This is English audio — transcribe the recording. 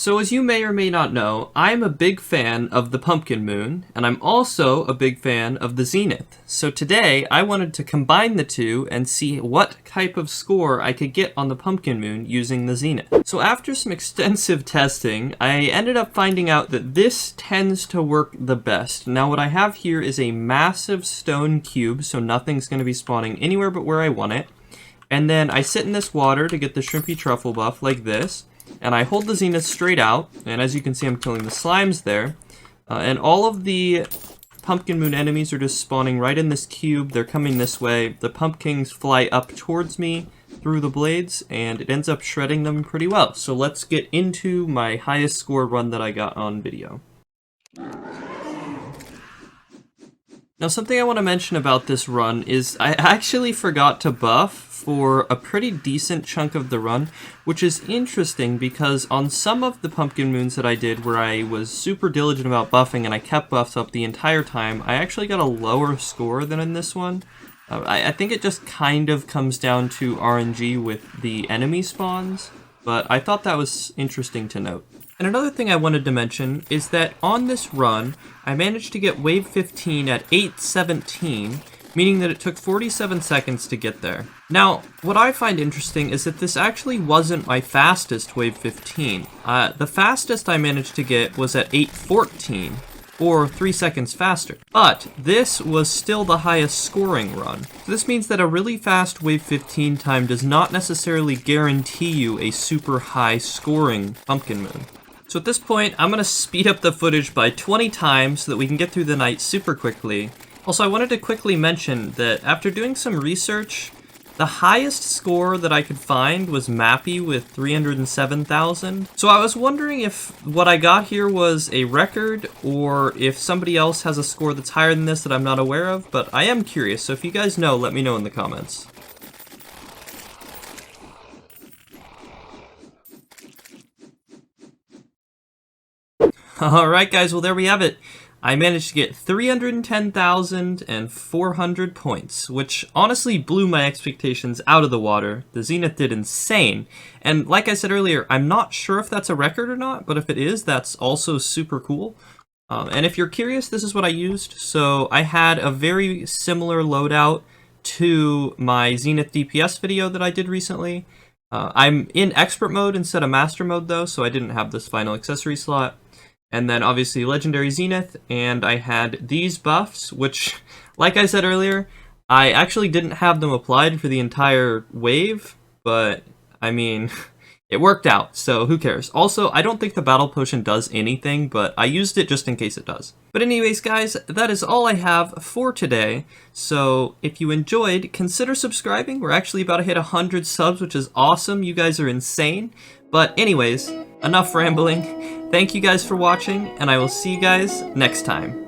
So as you may or may not know, I'm a big fan of the Pumpkin Moon, and I'm also a big fan of the Zenith. So today, I wanted to combine the two and see what type of score I could get on the Pumpkin Moon using the Zenith. So after some extensive testing, I ended up finding out that this tends to work the best. Now what I have here is a massive stone cube, so nothing's going to be spawning anywhere but where I want it. And then I sit in this water to get the shrimpy truffle buff like this. And I hold the Zenith straight out, and as you can see I'm killing the slimes there. And all of the Pumpkin Moon enemies are just spawning right in this cube. They're coming this way. The pumpkins fly up towards me through the blades, and it ends up shredding them pretty well. So let's get into my highest score run that I got on video. Now something I want to mention about this run is I actually forgot to buff for a pretty decent chunk of the run, which is interesting because on some of the Pumpkin Moons that I did where I was super diligent about buffing and I kept buffs up the entire time, I actually got a lower score than in this one. I think it just kind of comes down to RNG with the enemy spawns, but I thought that was interesting to note. And another thing I wanted to mention is that on this run, I managed to get wave 15 at 8:17, meaning that it took 47 seconds to get there. Now, what I find interesting is that this actually wasn't my fastest wave 15. The fastest I managed to get was at 8:14, or 3 seconds faster. But this was still the highest scoring run. So this means that a really fast wave 15 time does not necessarily guarantee you a super high scoring Pumpkin Moon. So at this point, I'm going to speed up the footage by 20 times so that we can get through the night super quickly. Also, I wanted to quickly mention that after doing some research, the highest score that I could find was Mappy with 307,000. So I was wondering if what I got here was a record or if somebody else has a score that's higher than this that I'm not aware of, but I am curious, so if you guys know, let me know in the comments. Alright guys, well there we have it. I managed to get 310,400 points, which honestly blew my expectations out of the water. The Zenith did insane. And like I said earlier, I'm not sure if that's a record or not, but if it is, that's also super cool. And if you're curious, this is what I used. So I had a very similar loadout to my Zenith DPS video that I did recently. I'm in expert mode instead of master mode though, so I didn't have this final accessory slot. And then obviously Legendary Zenith, and I had these buffs, which, like I said earlier, I actually didn't have them applied for the entire wave, but, I mean, it worked out, so who cares. Also, I don't think the Battle Potion does anything, but I used it just in case it does. But anyways, guys, that is all I have for today, so if you enjoyed, consider subscribing. We're actually about to hit 100 subs, which is awesome. You guys are insane. But anyways, enough rambling. Thank you guys for watching, and I will see you guys next time.